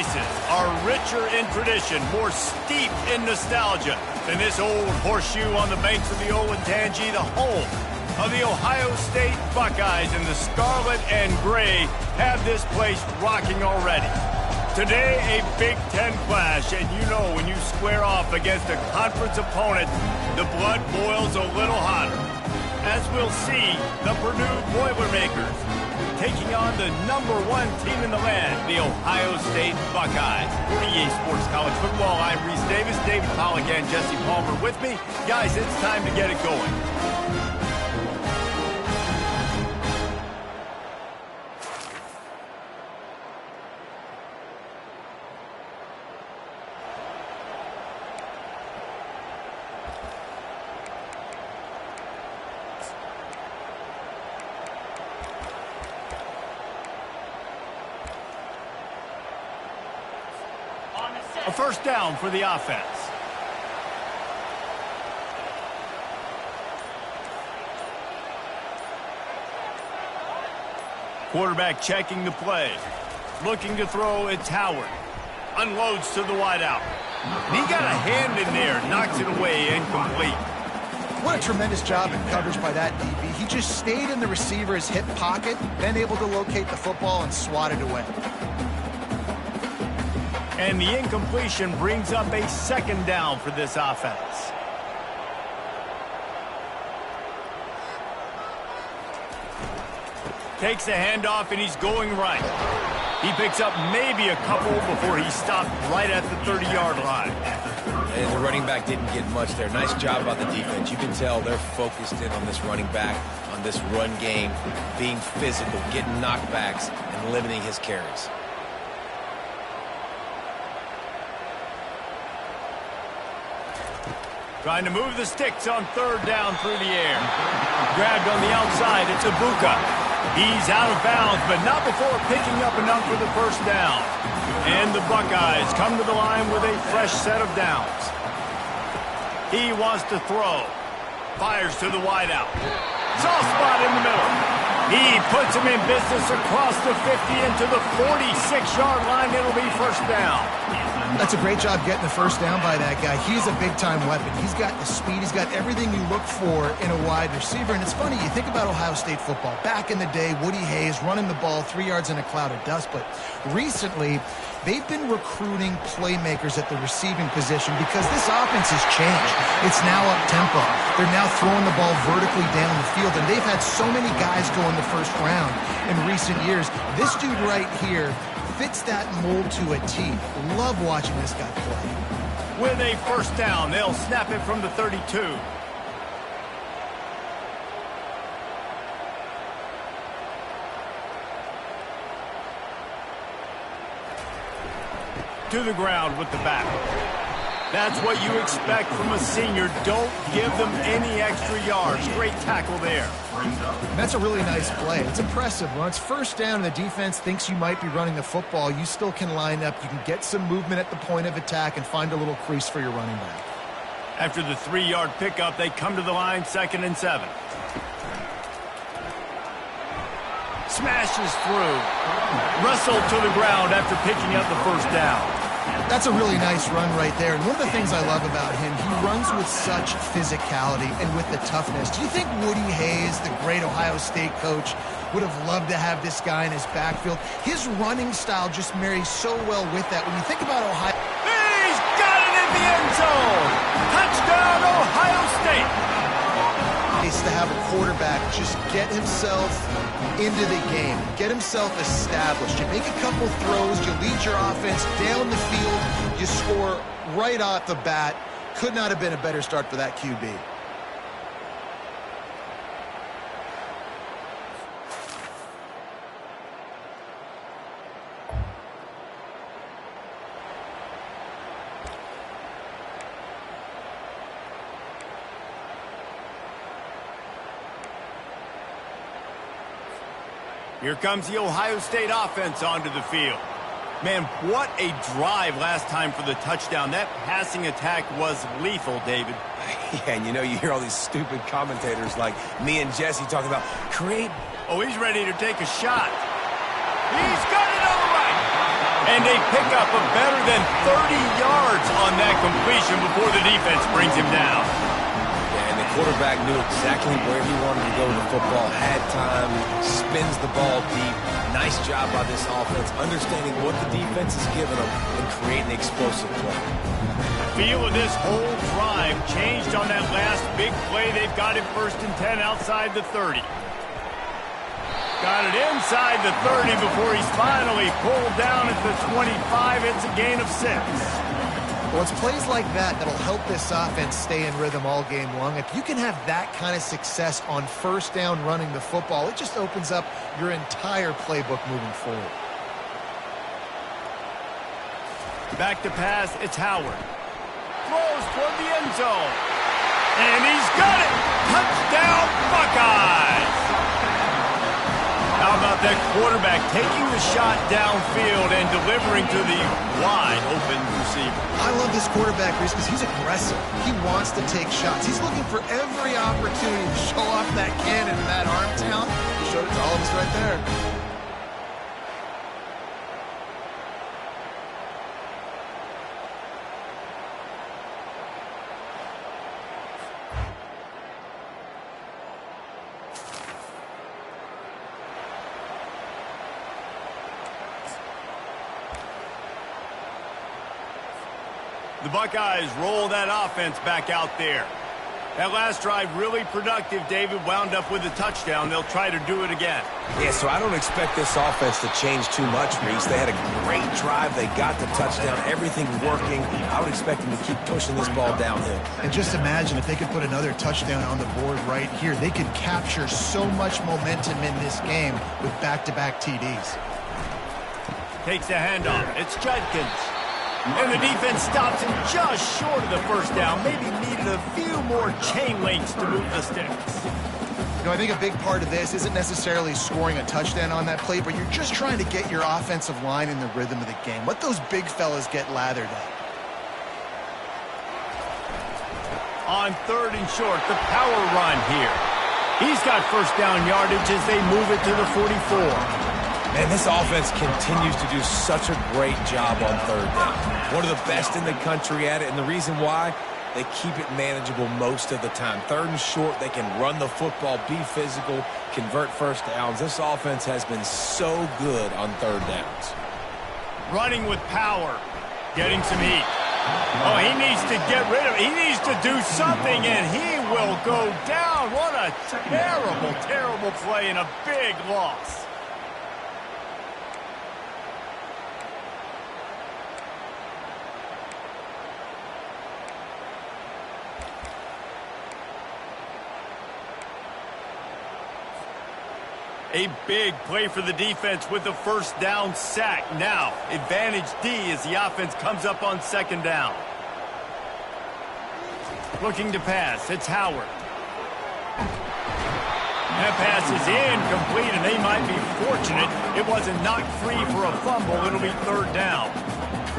places are richer in tradition, more steep in nostalgia than this old horseshoe on the banks of the Olentangy, the home of the Ohio State Buckeyes, and the scarlet and gray have this place rocking already. Today, a Big Ten clash, and you know when you square off against a conference opponent, the blood boils a little hotter. As we'll see, the Purdue Boilermakers taking on the #1 team in the land, the Ohio State Buckeyes. For EA Sports College Football, I'm Reese Davis, David Pollack, and Jesse Palmer with me. Guys, it's time to get it going. A first down for the offense. Quarterback checking the play. Looking to throw, it's Howard. Unloads to the wideout. He got a hand in there, knocks it away, incomplete. What a tremendous job in coverage by that DB. He just stayed in the receiver's hip pocket, then able to locate the football and swat it away. And the incompletion brings up a second down for this offense. Takes a handoff, and he's going right. He picks up maybe a couple before he stopped right at the 30-yard line. And the running back didn't get much there. Nice job about the defense. You can tell they're focused in on this running back, on this run game, being physical, getting knockbacks, and limiting his carries. Trying to move the sticks on third down through the air. Grabbed on the outside, it's Ibuka. He's out of bounds, but not before picking up enough for the first down. And the Buckeyes come to the line with a fresh set of downs. He wants to throw. Fires to the wideout. Soft spot in the middle. He puts him in business across the 50 into the 46-yard line. It'll be first down. That's a great job getting the first down by that guy. He's a big-time weapon. He's got the speed. He's got everything you look for in a wide receiver. And it's funny, you think about Ohio State football. Back in the day, Woody Hayes running the ball 3 yards in a cloud of dust. But recently, they've been recruiting playmakers at the receiving position because this offense has changed. It's now up-tempo. They're now throwing the ball vertically down the field. And they've had so many guys go in the first round in recent years. This dude right here fits that mold to a T. Love watching this guy play. With a first down, they'll snap it from the 32. To the ground with the back. That's what you expect from a senior. Don't give them any extra yards. Great tackle there. That's a really nice play. It's impressive. When it's first down and the defense thinks you might be running the football, you still can line up. You can get some movement at the point of attack and find a little crease for your running back. After the 3-yard pickup, they come to the line, 2nd and 7. Smashes through. Wrestled to the ground after picking up the first down. That's a really nice run right there. And one of the things I love about him, he runs with such physicality and with the toughness. Do you think Woody Hayes, the great Ohio State coach, would have loved to have this guy in his backfield? His running style just marries so well with that. When you think about Ohio... He's got it in the end zone! Touchdown, Ohio State! To have a quarterback just get himself into the game, get himself established. You make a couple throws, you lead your offense down the field, you score right off the bat. Could not have been a better start for that QB. Here comes the Ohio State offense onto the field. Man, what a drive last time for the touchdown. That passing attack was lethal, David. Yeah, and you know, you hear all these stupid commentators like me and Jesse talking about create. Oh, he's ready to take a shot. He's got it all right. And they pick up a better than 30 yards on that completion before the defense brings him down. Yeah, and the quarterback knew exactly where he wanted to go with the football, had time, spins the ball deep. Nice job by this offense, understanding what the defense is giving them and creating explosive play. Feel of this whole drive changed on that last big play. They've got it 1st and 10 outside the 30. Got it inside the 30 before he's finally pulled down at the 25. It's a gain of 6. Well, it's plays like that that'll help this offense stay in rhythm all game long. If you can have that kind of success on 1st down running the football, it just opens up your entire playbook moving forward. Back to pass, it's Howard. Throws toward the end zone. And he's got it! Touchdown, Buckeyes! How about that quarterback taking the shot downfield and delivering to the wide-open receiver? I love this quarterback, Reese, because he's aggressive. He wants to take shots. He's looking for every opportunity to show off that cannon and that arm talent. He showed it to all of us right there. The Buckeyes roll that offense back out there. That last drive really productive. David wound up with a touchdown. They'll try to do it again. Yeah, so I don't expect this offense to change too much, Reese. They had a great drive. They got the touchdown. Everything working. I would expect them to keep pushing this ball downhill. And just imagine if they could put another touchdown on the board right here. They could capture so much momentum in this game with back-to-back TDs. Takes the handoff. It's Judkins. And the defense stops him just short of the 1st down. Maybe needed a few more chain links to move the sticks. You know, I think a big part of this isn't necessarily scoring a touchdown on that play, but you're just trying to get your offensive line in the rhythm of the game. Let those big fellas get lathered up. On 3rd and short, the power run here. He's got 1st down yardage as they move it to the 44. Man, this offense continues to do such a great job on 3rd down. One of the best in the country at it, and the reason why, they keep it manageable most of the time. 3rd and short, they can run the football, be physical, convert 1st downs. This offense has been so good on 3rd downs. Running with power, getting some heat. Oh, he needs to get rid of it. He needs to do something, and he will go down. What a terrible, terrible play and a big loss. A big play for the defense with the 1st down sack. Now, advantage D as the offense comes up on 2nd down. Looking to pass. It's Howard. That pass is incomplete, and they might be fortunate it wasn't knocked free for a fumble. It'll be 3rd down.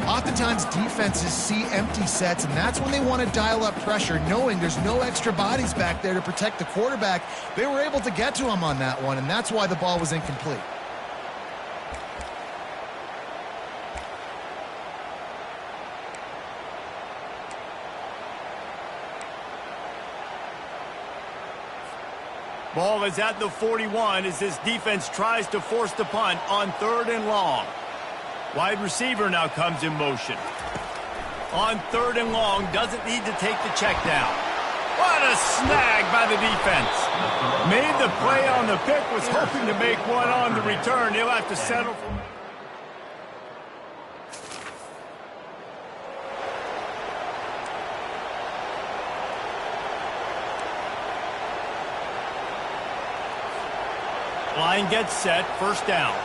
Oftentimes, defenses see empty sets, and that's when they want to dial up pressure, knowing there's no extra bodies back there to protect the quarterback. They were able to get to him on that one, and that's why the ball was incomplete. Ball is at the 41 as this defense tries to force the punt on 3rd and long. Wide receiver now comes in motion. On 3rd and long, doesn't need to take the check down. What a snag by the defense. Made the play on the pick, was hoping to make one on the return. He'll have to settle for... Line gets set, 1st down.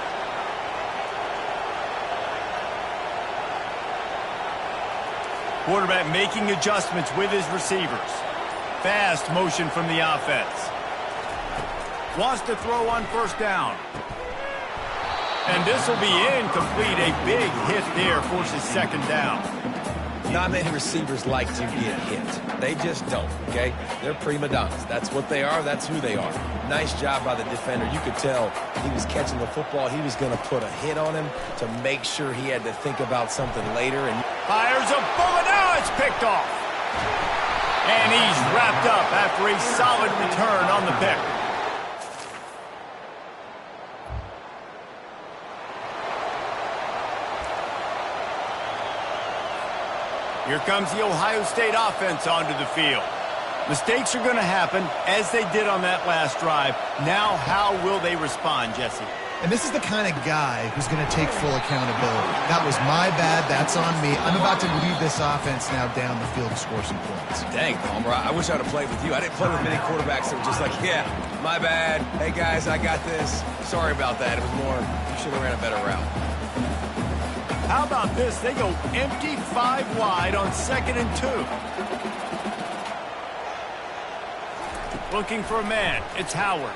Quarterback making adjustments with his receivers. Fast motion from the offense. Wants to throw on 1st down. And this will be incomplete. A big hit there forces 2nd down. Not many receivers like to get hit. They just don't, okay? They're prima donnas. That's what they are. That's who they are. Nice job by the defender. You could tell he was catching the football. He was going to put a hit on him to make sure he had to think about something later. And fires a bullet. Now it's picked off. And he's wrapped up after a solid return on the pick. Here comes the Ohio State offense onto the field. Mistakes are going to happen, as they did on that last drive. Now, how will they respond, Jesse? And this is the kind of guy who's going to take full accountability. That was my bad. That's on me. I'm about to lead this offense now down the field to score some points. Dang, Palmer, I wish I would have played with you. I didn't play with many quarterbacks that were just like, yeah, my bad. Hey, guys, I got this. Sorry about that. It was more, you should have ran a better route. How about this? They go empty 5 wide on 2nd and 2. Looking for a man. It's Howard.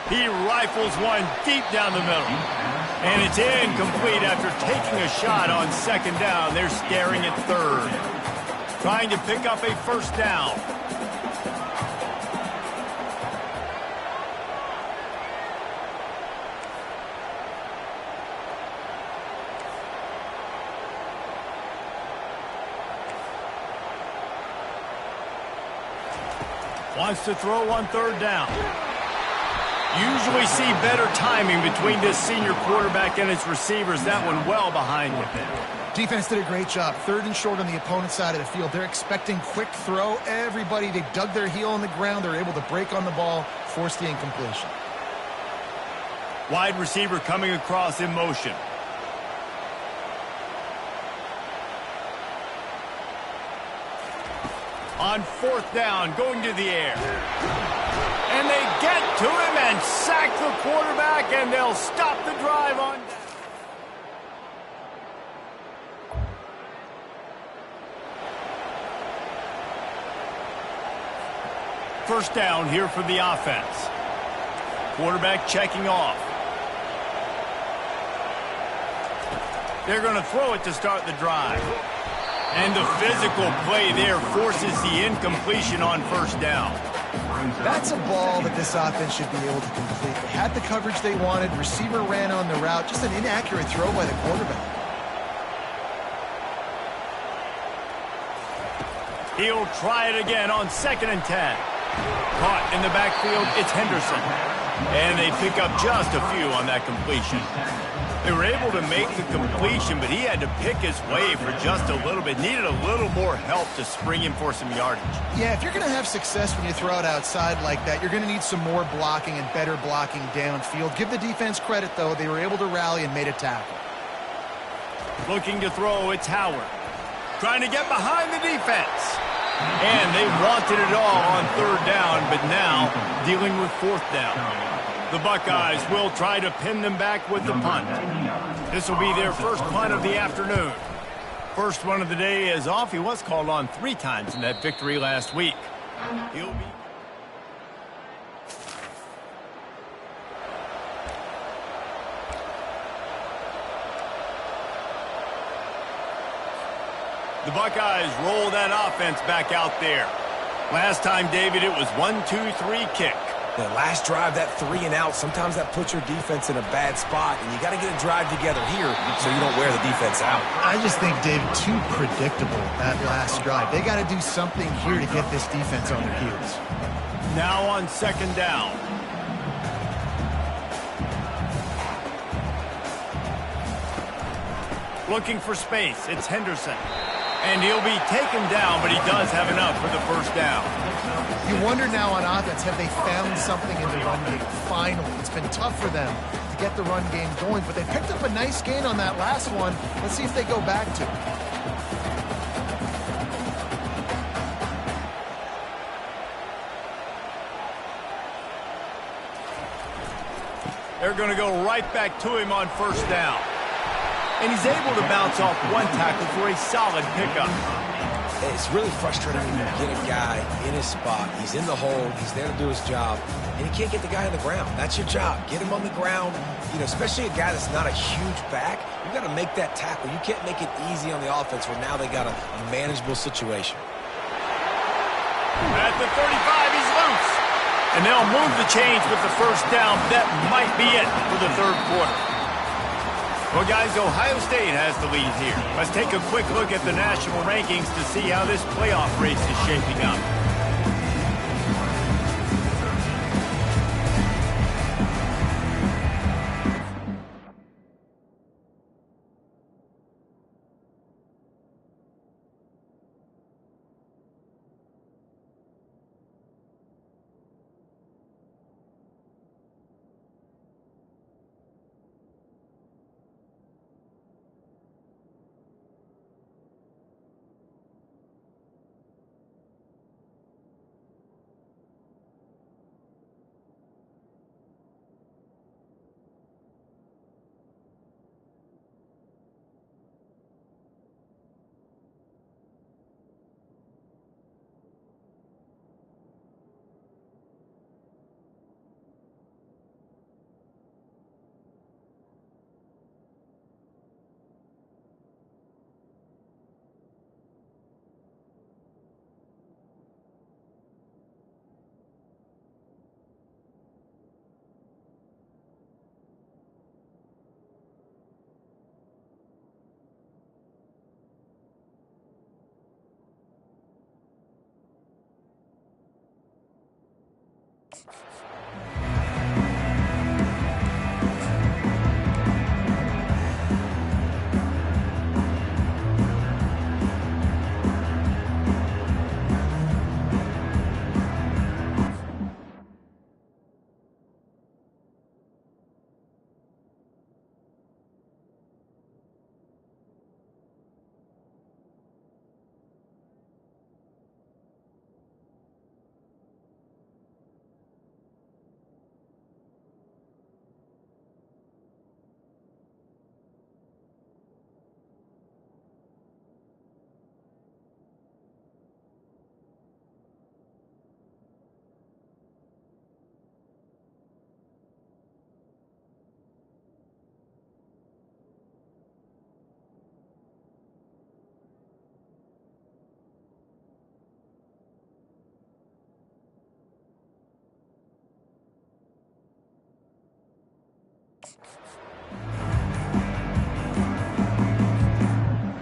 He rifles one deep down the middle. And it's incomplete after taking a shot on 2nd down. They're staring at 3rd. Trying to pick up a 1st down. Wants to throw on 3rd down. Usually see better timing between this senior quarterback and his receivers. That one well behind him. Defense did a great job. 3rd and short on the opponent's side of the field. They're expecting quick throw. Everybody, they dug their heel on the ground. They're able to break on the ball, force the incompletion. Wide receiver coming across in motion. On 4th down, going to the air. And they get to him and sack the quarterback, and they'll stop the drive on down. First down here for the offense. Quarterback checking off. They're going to throw it to start the drive. And the physical play there forces the incompletion on 1st down. That's a ball that this offense should be able to complete. They had the coverage they wanted. Receiver ran on the route. Just an inaccurate throw by the quarterback. He'll try it again on 2nd and 10. Caught in the backfield, it's Henderson. And they pick up just a few on that completion. They were able to make the completion, but he had to pick his way for just a little bit. Needed a little more help to spring him for some yardage. Yeah, if you're going to have success when you throw it outside like that, you're going to need some more blocking and better blocking downfield. Give the defense credit, though. They were able to rally and made a tackle. Looking to throw, it's Howard. Trying to get behind the defense. And they wanted it all on 3rd down, but now dealing with 4th down. The Buckeyes will try to pin them back with the punt. This will be their first punt of the afternoon. First one of the day is off. He was called on 3 times in that victory last week. He'll be... The Buckeyes roll that offense back out there. Last time, David, it was 1-2-3 kick. The last drive, that 3 and out, sometimes that puts your defense in a bad spot, and you got to get a drive together here so you don't wear the defense out. I just think, David, too predictable, that last drive. They got to do something here to get this defense on their heels. Now on 2nd down. Looking for space, it's Henderson. And he'll be taken down, but he does have enough for the 1st down. You wonder now on offense, have they found something in the run game? Finally, it's been tough for them to get the run game going, but they picked up a nice gain on that last one. Let's see if they go back to it. They're going to go right back to him on 1st down. And he's able to bounce off one tackle for a solid pickup. it's really frustrating when you get a guy in his spot. He's in the hole. He's there to do his job, and he can't get the guy on the ground. That's your job. Get him on the ground. You know, especially a guy that's not a huge back. You got to make that tackle. You can't make it easy on the offense where now they got a manageable situation. At the 35, he's loose. And they'll move the chains with the first down. That might be it for the third quarter. Well, guys, Ohio State has the lead here. Let's take a quick look at the national rankings to see how this playoff race is shaping up.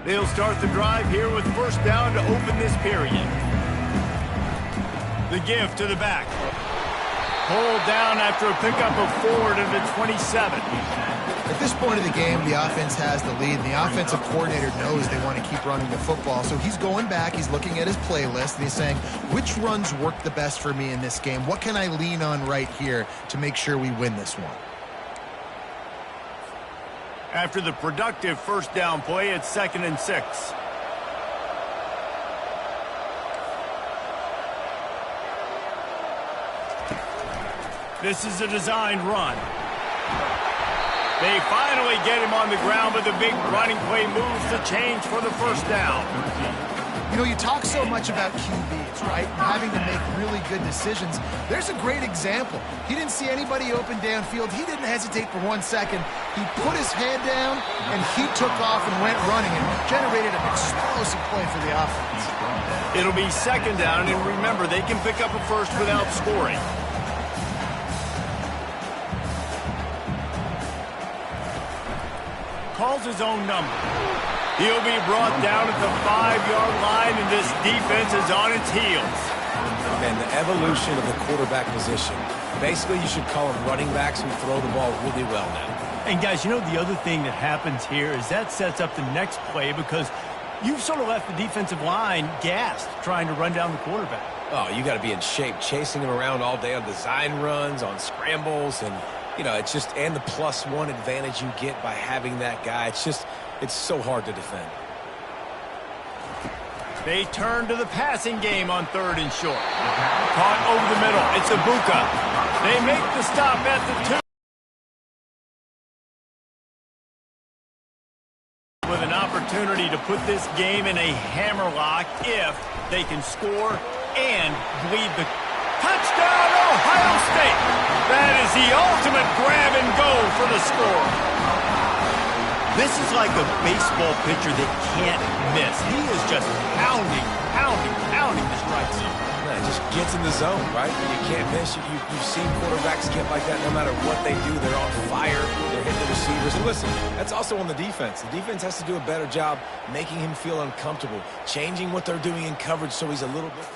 They'll start the drive here with first down to open this period. The give to the back. Pulled down after a pickup of 4 to the 27. At this point of the game, the offense has the lead, and the offensive coordinator knows they want to keep running the football. So he's going back, he's looking at his playlist, and he's saying, which runs work the best for me in this game? What can I lean on right here to make sure we win this one? After the productive first down play, it's 2nd and 6. This is a designed run. They finally get him on the ground, but the big running play moves the chains for the first down. You know, you talk so much about QBs, right? And having to make really good decisions. There's a great example. He didn't see anybody open downfield. He didn't hesitate for 1 second. He put his head down, and he took off and went running and generated an explosive play for the offense. It'll be 2nd down, and remember, they can pick up a first without scoring. Calls his own number. He'll be brought down at the 5-yard line, and this defense is on its heels. Man, the evolution of the quarterback position. Basically, you should call them running backs who throw the ball really well now. And, guys, you know, the other thing that happens here is that sets up the next play because you've sort of left the defensive line gassed trying to run down the quarterback. Oh, you got to be in shape, chasing him around all day on design runs, on scrambles, and, you know, it's just, and the +1 advantage you get by having that guy. It's just, it's so hard to defend. They turn to the passing game on 3rd and short. Caught over the middle. It's Ibuka. They make the stop at the 2. With an opportunity opportunity to put this game in a hammerlock if they can score and bleed the touchdown, Ohio State. That is the ultimate grab and go for the score. This is like a baseball pitcher that can't miss. He is just pounding the strike zone. Yeah, it just gets in the zone, right? You can't miss. You've seen quarterbacks get like that no matter what they do. They're on fire. They're hitting the receivers. And listen, that's also on the defense. The defense has to do a better job making him feel uncomfortable, changing what they're doing in coverage so he's a little bit...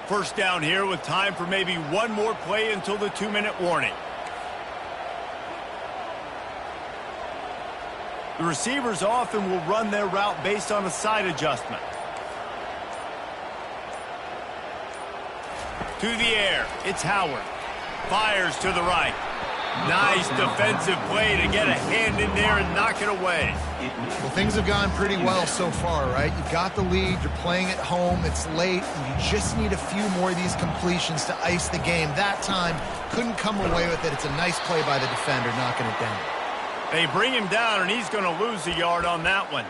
First down here with time for maybe one more play until the 2-minute warning. The receivers often will run their route based on a side adjustment. To the air, it's Howard. Fires to the right. Nice defensive play to get a hand in there and knock it away. Well, things have gone pretty well so far, right? You've got the lead, you're playing at home, it's late, and you just need a few more of these completions to ice the game. That time, couldn't come away with it. It's a nice play by the defender, knocking it down. They bring him down, and he's going to lose a yard on that one.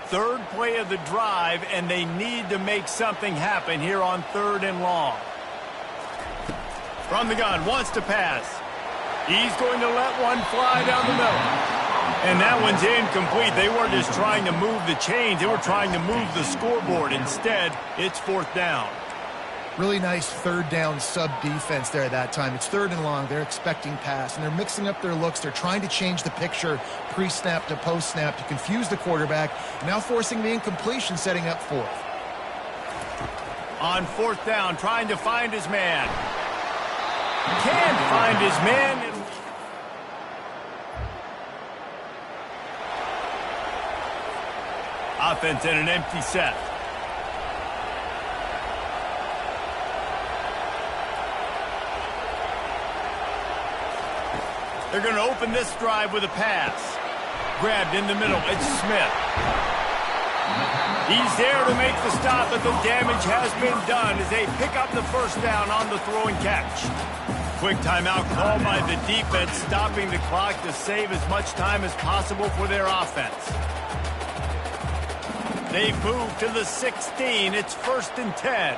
Third play of the drive, and they need to make something happen here on 3rd and long. From the gun, wants to pass. He's going to let one fly down the middle. And that one's incomplete. They weren't just trying to move the chains. They were trying to move the scoreboard. Instead, it's 4th down. Really nice 3rd down sub-defense there at that time. It's 3rd and long. They're expecting pass, and they're mixing up their looks. They're trying to change the picture pre-snap to post-snap to confuse the quarterback, now forcing the incompletion, setting up 4th. On 4th down, trying to find his man. Can't find his man. Offense in an empty set. They're going to open this drive with a pass. Grabbed in the middle. It's Smith. He's there to make the stop, but the damage has been done as they pick up the 1st down on the throw and catch. Quick timeout called by the defense, stopping the clock to save as much time as possible for their offense. They've moved to the 16. It's 1st and 10.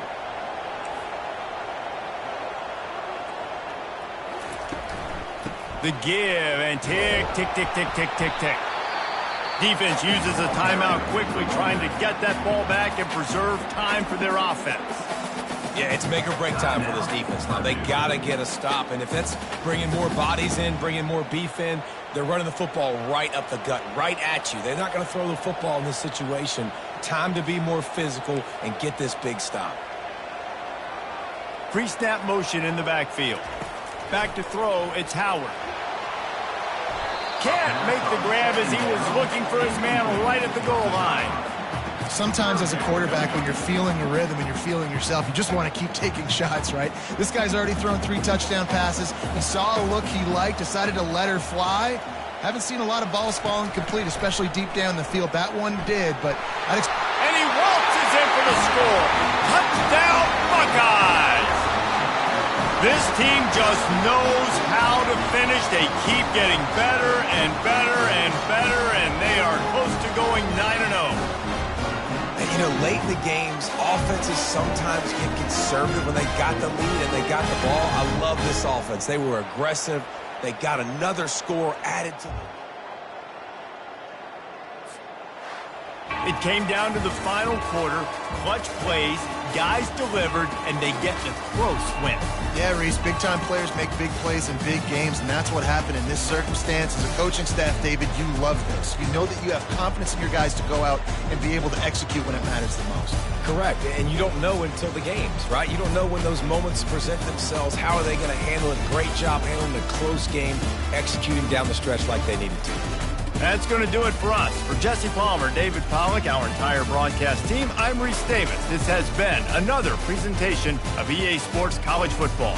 The give and tick, tick, tick, tick, tick, tick, tick. Defense uses a timeout quickly, trying to get that ball back and preserve time for their offense. Yeah, it's make or break time for this defense now. They got to get a stop, and if that's bringing more bodies in, bringing more beef in, they're running the football right up the gut, right at you. They're not going to throw the football in this situation. Time to be more physical and get this big stop. Pre-snap motion in the backfield. Back to throw, it's Howard. Can't make the grab as he was looking for his man right at the goal line. Sometimes as a quarterback, when you're feeling the rhythm and you're feeling yourself, you just want to keep taking shots, right? This guy's already thrown 3 touchdown passes. He saw a look he liked, decided to let her fly. Haven't seen a lot of balls falling complete, especially deep down the field. That one did, but and he waltzes in for the score. Touchdown, Buckeyes! This team just knows how to finish. They keep getting better and better and better, and they are close to going 9-0. And, you know, late in the games, offenses sometimes get conservative when they got the lead and they got the ball. I love this offense. They were aggressive. They got another score added to them. It came down to the final quarter. Clutch plays, guys delivered, and they get the close win. Yeah, Reese, big-time players make big plays in big games, and that's what happened in this circumstance. As a coaching staff, David, you love this. You know that you have confidence in your guys to go out and be able to execute when it matters the most. Correct, and you don't know until the games, right? You don't know when those moments present themselves. How are they going to handle it? Great job handling a close game, executing down the stretch like they needed to. That's going to do it for us. For Jesse Palmer, David Pollack, our entire broadcast team, I'm Reese Davis. This has been another presentation of EA Sports College Football.